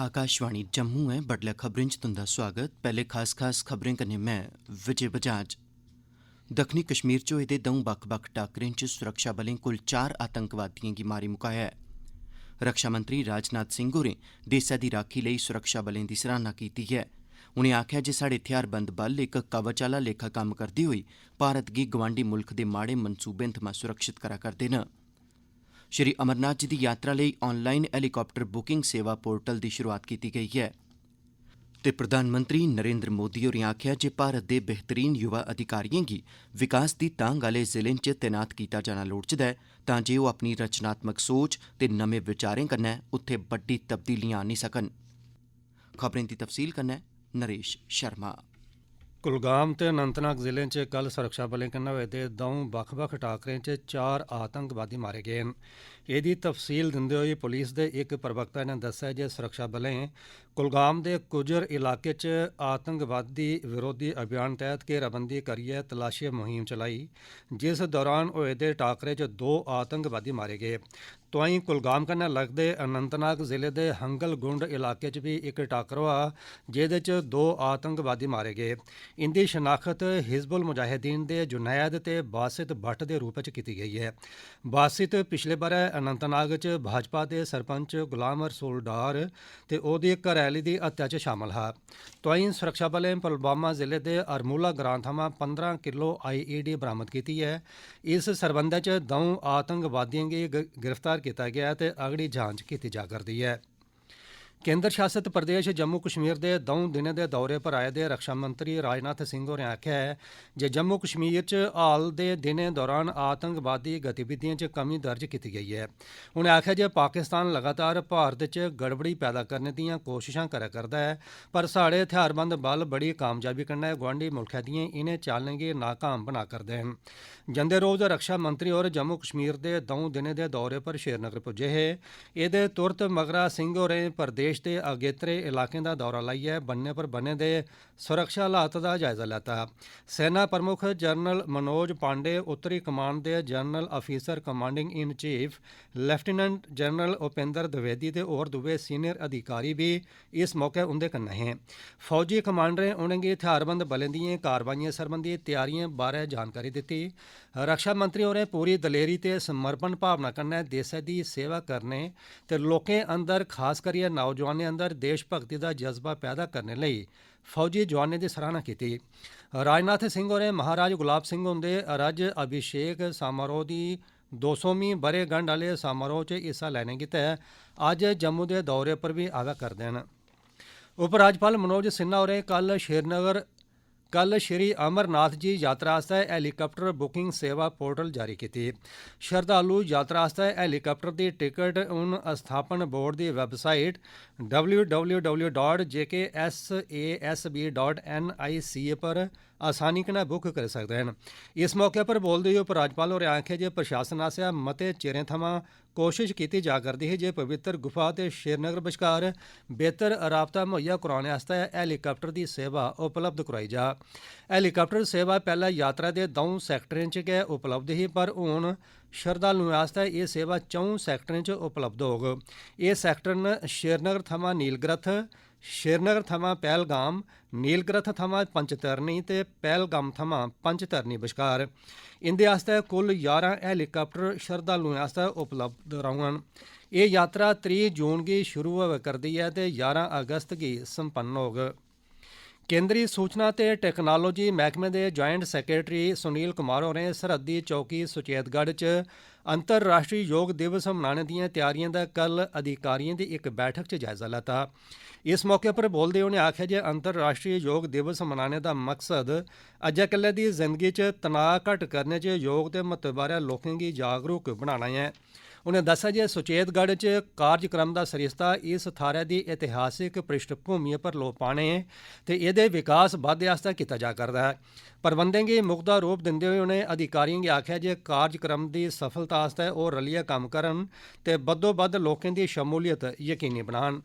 आकाशवाणी जम्मू है। बडलै खबरें च तुंदा स्वागत। पैहले खास खबरें कन्नै मैं विजय बजाज। दक्खनी कश्मीर च होए दे दौं बक्ख-बक्ख टाकरें च सुरक्षा बलें कुल 4 आतंकवादियें गी मारी मुकाया ऐ। रक्षा मंत्री राजनाथ सिंह होरें देसै दी राक्खी लेई सुरक्षा बलें दी सराहना कीती ऐ। उनें आखेआ जे साढ़े थेहारबंद बल इक कवच आह्ला लेखा कम्म करदे होई भारत गी गवांडी मुल्ख दे माड़े मनसूबें थमां सुरक्षित करा करदे न। श्री अमरनाथ जी दी यात्रा लेई ऑनलाइन हैलीकाप्टर बुकिंग सेवा पोर्टल दी शुरुआत कीती गेई ऐ। ते प्रधानमंत्री नरेंद्र मोदी होरें आखेआ जे भारत दे बेहतरीन युवा अधिकारियें गी विकास दी तांग आह्ले जिलें च तैनात कीता जाना लोड़चदा ऐ तां जे ओह् अपनी रचनात्मक सोच ते नमें विचारें कन्नै उत्थे बड्डी तब्दीलियां आह्नी सकन। खबरें दी तफसील कन्नै नरेश शर्मा। कुलगाम ते अनंतनाग जिलें च कल सुरक्षा बलें कन्नै होए दे दौं बक्ख-बक्ख टाकरें च 4 आतंकवादी मारे गे न। एह्दी तफसील दिंदे होई पुलिस दे इक प्रवक्ता ने दस्सेआ जे सुरक्षा बलें कुलगाम दे कुजर इलाके च आतंकवादी विरोधी अभियान तैह्त घेराबंदी करियै तलाशी मुहिम चलाई, जिस दौरान होए दे टाकरे च 2 आतंकवादी मारे गे। तोआईं कुलगाम कन्नै लगदे अनंतनाग जिले दे हंगलगुंड इलाके च बी इक टाकरा होआ, जेह्दे च 2 आतंकवादी मारे गे। इंदी शनाखत हिजबुल मुजाहिदीन दे जुनैद ते बासित भट्ट दे रूप च कीती गेई ऐ। बासित पिछले ब'रै अनंतनाग च भाजपा दे सरपंच गुलाम रसूल डार ते ओह्दी घरैआह्ली दी हत्या च शामल हा। तोआईं सुरक्षा बलें पुलवामा जिले दे अरमूला ग्रां थमां 15 किलो IED बरामद कीती ऐ। इस सरबंधै च 2 आतंकवादियें गी गिरफ्तार कीता गेआ ते अगड़ी जांच कीती जा करदी ऐ। केंद्र शासित प्रदेश जम्मू कश्मीर दे 2 दिनें दे दौरे पर आए दे रक्षा मंत्री राजनाथ सिंह होरें आखेआ ऐ जे जम्मू कश्मीर च हाल दे दिनें दौरान आतंकवादी गतिविधियें च कमी दर्ज कीती गेई ऐ। उनें आखेआ जे पाकिस्तान लगातार भारत च गड़बड़ी पैदा करने दियां कोशिशां करै करदा ऐ, पर साढ़े हथियारबंद बल बड़ी कामयाबी कन्नै गुआंढी मुल्खै दियें इनें चालें गी नाकाम बना करदे न। जंदे रोज रक्षा मंत्री होर जम्मू कश्मीर दे 2 दिनें दे दौरे पर श्रीनगर पुज्जे हे। एह्दे तुरत मगरा सिंह होरें प्रदेश दे अगेत्रे इलाकें दा दौरा लाइयै बन्ने पर बने दे सुरक्षा हालात दा जायजा लैता। सेना प्रमुख जनरल मनोज पांडे, उत्तरी कमान दे general officer commanding in chief lieutenant general Upendra Dwivedi ते होर दुए सीनियर अधिकारी बी इस मौके उंदे कन्नै हे। फौजी कमांडरें उनेंगी हथियारबंद बलें दियें कारवाइयें सरबंधी तैयारियें बारै जानकारी दित्ती। रक्षा मंत्री होरें पूरी दलेरी ते समर्पण भावना कन्नै देसै दी सेवा करने ते लोकें अंदर खास करियै नौजवानें अंदर देश भगती दा जज्बा पैदा करने लेई फौजी जवानें दी सराहना कीती। राजनाथ सिंह होरें महाराज गुलाब सिंह हुंदे राज्य अभिषेक समारोह दी 200वीं ब'रेगंढ आह्ले समारोह च हिस्सा लैने गित्तै अज्ज जम्मू दे दौरे पर बी आवा करदे न। उपराज्यपाल मनोज सिन्हा होरें कल श्री अमरनाथ जी यात्रा आस्तै हैलीकाप्टर बुकिंग सेवा पोर्टल जारी कीती। श्रद्धालु यात्रा आस्तै हैलीकाप्टर दी टिकट हून अस्थापन बोर्ड दी वैबसाइट www.jksasb.nic पर आसानी कन्नै बुक करी सकदे न। इस मौके पर बोलदे होई उपराज्यपाल होरें आखेआ जे प्रशासन आसेआ मते चिरें थमां कोशिश कीती जा करदी ही जे पवित्र गुफा ते श्रीनगर बश्कार बेहतर राबता मुहैया करोआने आस्तै हैलीकाप्टर दी सेवा उपलब्ध करोआई जा। हैलीकाप्टर सेवा पैह्ले यात्रा दे 2 सैक्टरें च गै उपलब्ध ही, पर हून श्रद्धालुएं आस्तै एह् सेवा 4 सैक्टरें च उपलब्ध होग। एह् सैक्टर न श्रीनगर थमां नीलग्रथ, श्रीनगर थमां पहलगाम, नीलग्रथ थमां पंचतरनी ते पहलगाम थमां पंचतरनी बश्कार। इंदे आस्तै कुल 11 हैलीकाप्टर श्रद्धालुएं आस्तै उपलब्ध रौह्ङन। एह् यात्रा 30 जून गी शुरू होआ करदी ऐ ते 11 अगस्त गी संपन्न होग। केंद्री सूचना ते टेक्नोलॉजी मैह्कमे दे ज्वाइंट सैक्रेटरी सुनील कुमार होरें सरहदी चौकी सुचेतगढ़ च अंतर्राष्ट्रीय योग दिवस मनाने दियां तैयारियें दा कल अधिकारियें दी इक बैठक च जायजा लैता। इस मौके पर बोलदे होई उनें आखेआ जे अंतर्राष्ट्रीय योग दिवस मनाने दा मकसद अज्जै कल्लै दी जिंदगी च तनाऽ घट्ट करने च योग दे महत्व बारै लोकें गी जागरूक बनाना ऐ। उनें दस्सेआ जे सुचेतगढ़ च कार्यक्रम दा सरिस्ता इस थाह्रै दी इतिहासिक पृष्ठभूमि पर लोऽ पाने ते एह्दे विकास बाद्दे आस्तै कीता जा करदा ऐ। प्रबंधें गी मुकदा रूप दिंदे होई उनें अधिकारियें गी आखेआ जे कार्यक्रम दी सफलता आस्तै ओह् रलियै कम्म करन ते बद्धोबद्ध लोकें दी शमूलियत यकीनी बनान।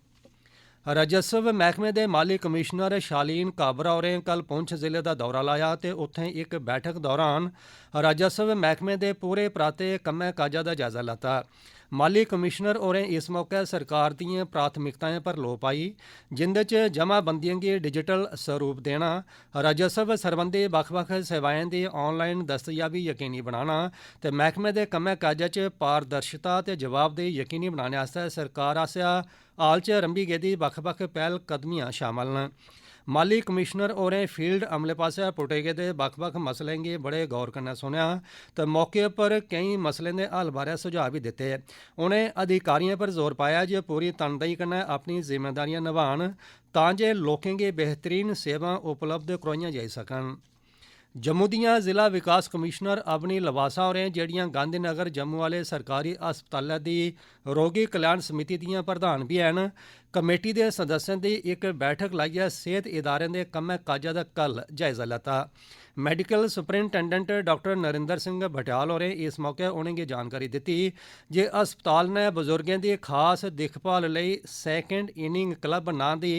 राजस्व मैह्कमे दे माली कमिशनर शालीन काबरा होरें कल पुंछ जिले दा दौरा लाया ते उत्थें इक बैठक दौरान राजस्व मैह्कमे दे पूरे पराते कम्मै काजा दा जायजा लैता। माली कमिशनर होरें इस मौके सरकार दियें प्राथमिकताएं पर लो पाई, जिंदे च जमाबंदियें गी डिजिटल स्वरूप देना, राजस्व सरबंधी बक्ख-बक्ख सेवाएं दी ऑनलाइन दस्तयाबी यकीनी बनाना ते मैहकमे दे कम्मै काजै च पारदर्शिता ते जवाबदेही यकीनी बनाने आस्तै सरकार आसेआ हाल च रंभी गेदी बक्ख-बक्ख पैह्लकदमियां शामल न। माली कमिशनर होरें फील्ड अमले पासेआ पुट्टे गेदे बक्ख-बक्ख मसलें गी बड़े गौर कन्नै सुनेआ ते मौके पर केईं मसलें दे हल बारै सुझाव बी दित्ते। उनें अधिकारियें पर जोर पाया जे पूरी तनदेही कन्नै अपनी जिम्मेदारियां निभान तां जे लोकें गी बेहतरीन सेवां उपलब्ध करोआइयां जाई सकन। जम्मू दियां जिला विकास कमिशनर अवनी लवासा होरें जेहड़ियां गांधीनगर जम्मू आह्ले सरकारी अस्पतालै दी रोगी कल्याण समिति दियां प्रधान बी हैन, कमेटी दे सदस्यें दी इक बैठक लाइयै सेहत इदारें दे कम्मै काजै दा कल जायजा लैता। Medical superintendent doctor Narinder Singh Bhatial होरें इस मौके उनेंगी जानकारी दित्ती जे अस्पताल ने बुजुर्गें दी खास दिक्खभाल लेई सैकेंड इनिंग क्लब नां दी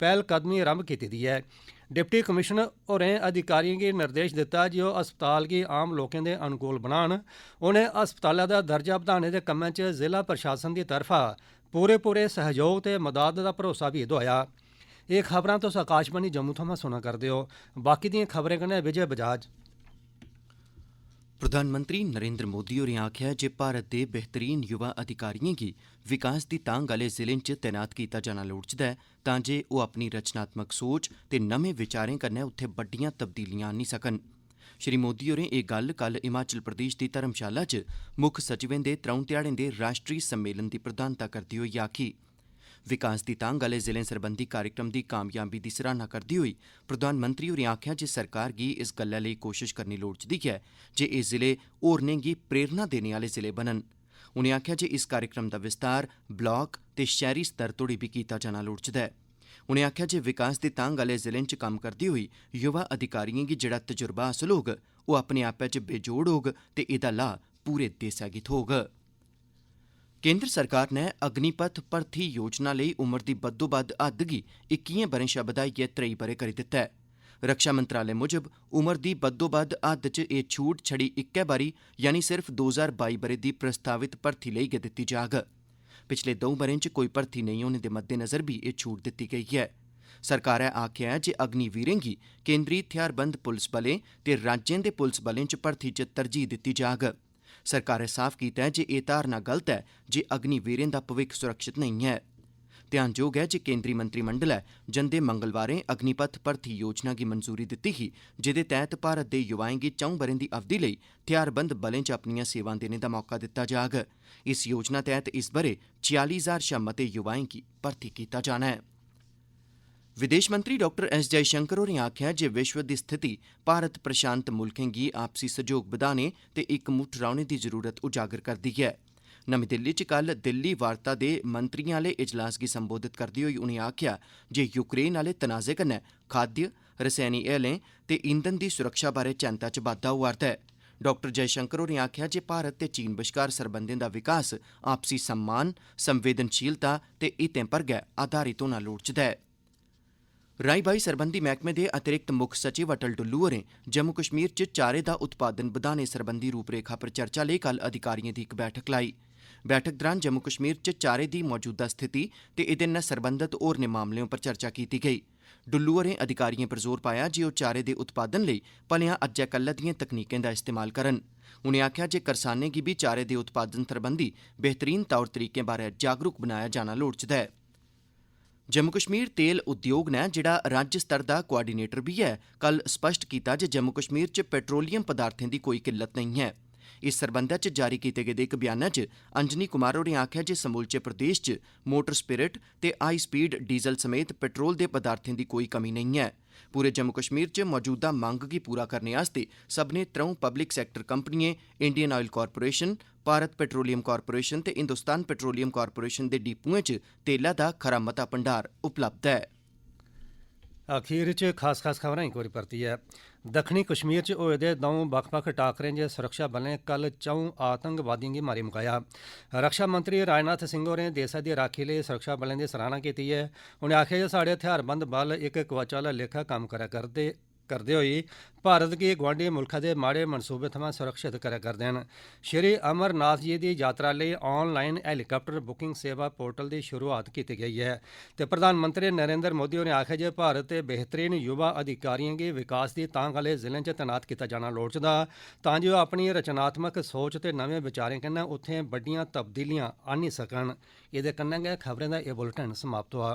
पैह्लकदमी आरंभ कीती दी ऐ। डिप्टी कमिशनर होरें अधिकारियों गी निर्देश दित्ता जे ओह् अस्पताल गी आम लोकें दे अनुकूल बनान। उनें अस्पतालै दा दर्जा बधाने दे कम्मै च जिला प्रशासन दी तरफा पूरे सहयोग ते मदद दा भरोसा बी दोआया। एह् खबरां तुस आकाशवाणी जम्मू थमां सुना करदे हो। बाकी दियें खबरें कन्नै विजय बजाज। प्रधानमंत्री नरेंद्र मोदी होरें आखेआ जे भारत दे बेहतरीन युवा अधिकारियें गी विकास दी तांग आह्ले जिलें च तैनात कीता जाना लोड़चदा ऐ तां जे ओह् अपनी रचनात्मक सोच ते नमें विचारें कन्नै उत्थे बड्डियां तब्दीलियां आह्न्नी सकन। श्री मोदी होरें एह् गल्ल कल हिमाचल प्रदेश दी धर्मशाला च मुक्ख सचिवें दे त्रौं ध्याड़ें दे राष्ट्री सम्मेलन दी प्रधानता करदे होई आखी। विकास दी तांग आह्ले जिलें सरबंधी कार्यक्रम दी कामयाबी दी सराहना करदे होई प्रधानमंत्री होरें आखेआ जे सरकार गी इस गल्लै लेई कोशश करनी लोड़चदी ऐ जे एह् जिले होरनें गी प्रेरणा देने आह्ले जिले बनन। उनें आखेआ जे इस कार्यक्रम दा विस्तार ब्लाक ते शैह्री स्तर तोड़ी बी कीता जाना लोड़चदा ऐ। उनें आखेआ जे विकास दी तांग आह्ले जिलें च कम्म करदे होई युवा अधिकारियें गी जेह्ड़ा तजुर्बा हासल होग ओह् अपने आपै च बेजोड़ होग ते एह्दा लाह् पूरे देसै गी थ्होग। केंद्र सरकार नै अग्निपथ भर्थी योजना लेई उमर दी बद्धोबद्ध हद्द गी 21 ब'रें शा बधाइयै 23 ब'रे करी दित्ता ऐ। रक्षा मंत्रालय मुजब उमर दी बद्धोबद्ध हद्द च एह् छूट छड़ी इक्कै बारी यानी सिर्फ 2022 ब'रे दी प्रस्तावित भर्थी लेई गै दित्ती जाग। पिछले 2 ब'रें च कोई भर्थी नेईं होने दे मद्देनज़र भी एह् छूट दित्ती गेई ऐ। सरकारै आखेआ ऐ जे अग्निवीरें गी केंद्री थेहारबंद पुलस बलें ते राज्यें दे पुलस बलें च भर्थी च तरजीह् दित्ती जाग। सरकारै साफ कीता ऐ जे एह् धारणा गलत ऐ जे अग्निवीरें दा भविक्ख सुरक्षित नेईं ऐ। ध्यानजोग ऐ जे केंद्री मंत्रिमंडलै जंदे मंगलवारें अग्निपथ भर्थी योजना गी मंजूरी दित्ती ही, जेह्दे तैह्त भारत दे युवाएं गी 4 ब'रें दी अवधि लेई थेहारबंद बलें च अपनियां सेवां देने दा मौका दित्ता जाग। इस योजना तैह्त इस ब'रे 46,000 शा मते युवाएं गी भर्थी कीता जाना ऐ। विदेश मंत्री डॉक्टर एस जयशंकर होरें आखेआ जे विश्व दी स्थिति भारत प्रशांत मुल्खें गी आपसी सैह्योग बधाने ते इकमुट्ठ रौह्ने दी जरूरत उजागर करदी ऐ। नमीं दिल्ली च कल दिल्ली वार्ता दे मंत्रियें आह्ले इजलास गी संबोधित करदे होई उनें आखेआ जे यूक्रेन आह्ले तनाजे कन्नै खाद्य, रसैनी हैलें ते ईंधन दी सुरक्षा बारै चैंता च बाद्धा होआ'रदा ऐ। डॉक्टर जयशंकर होरें आखेआ जे भारत ते चीन बश्कार सरबंधें दा विकास आपसी सम्मान, संवेदनशीलता ते हितें पर गै आधारित होना लोड़चदा ऐ। राई बाई सरबंधी मैह्कमे दे अतिरिक्त मुक्ख सचिव अटल डुल्लू होरें जम्मू कश्मीर च चारे दा उत्पादन बधाने सरबंधी रूपरेखा पर चर्चा लेई कल अधिकारियें दी इक बैठक लाई। बैठक दौरान जम्मू कश्मीर च चारे दी मौजूदा स्थिति ते एह्दे नै सरबंधत होरनें मामलें उप्पर चर्चा कीती गेई। डुल्लू होरें अधिकारियें पर जोर पाया जे ओह् चारे दे उत्पादन लेई भलेआं अज्जै कल्लै दिएं तकनीकें दा इस्तेमाल करन। उनें आखेआ जे करसानें गी बी चारे दे उत्पादन सरबंधी बेहतरीन तौर तरीकें बारै जागरूक बनाया जाना लोड़चदा ऐ। जम्मू कश्मीर तेल उद्योग नै जेह्ड़ा राज्य स्तर दा कोआर्डीनेटर बी ऐ, कल स्पष्ट कीता जे जम्मू कश्मीर च पेट्रोलियम पदार्थें दी कोई किल्लत नेईं ऐ। इस सरबंधै च जारी कीते गेदे इक बयानै च अंजनी कुमार होरें आखेआ जे समूलचे प्रदेश च मोटर स्पिरिट ते हाई स्पीड डीजल समेत पेट्रोल दे पदार्थें दी कोई कमी नेईं ऐ। पूरे जम्मू कश्मीर च मौजूदा मंग गी पूरा करने आस्तै सब्भनें 3 पब्लिक सैक्टर कंपनियें Indian Oil Corporation, Bharat Petroleum Corporation ते हिंदुस्तान पेट्रोलियम कारपोरेशन दे डिपुएं च तेलै दा खरा मता भंडार उपलब्ध ऐ। अखीर च खास खबरां इक बारी परतियै। दक्खनी कश्मीर च होए दे 2 बक्ख-बक्ख टाकरें च सुरक्षा बलें कल 4 आतंकवादियों गी मारी मुकाया। रक्षा मंत्री राजनाथ सिंह होरें देसै दी राक्खी लेई सुरक्षा बलें दी सराहना कीती ऐ। उनें आखेआ जे साढ़े हथियारबंद बल इक कवच आह्ला लेखा कम्म करै करदे करदे होई भारत गी गुआंढी मुल्खा दे माड़े मनसूबे थमां सुरक्षित करै करदे न। श्री अमरनाथ जी दी यात्रा लेई ऑनलाइन हैलीकाप्टर बुकिंग सेवा पोर्टल दी शुरुआत कीती गेई है ते प्रधानमंत्री नरेंद्र मोदी होरें आखेआ जे भारत दे बेहतरीन युवा अधिकारियों गी विकास दी तांग आह्ले जिलें च तैनात कीता जाना लोड़चदा तां जे ओह् अपनी रचनात्मक सोच ते नमें विचारें कन्नै उत्थें बड्डियां तब्दीलियां आह्नी सकन। एह्दे कन्नै गै खबरें दा एह् बुलेटिन समाप्त होआ।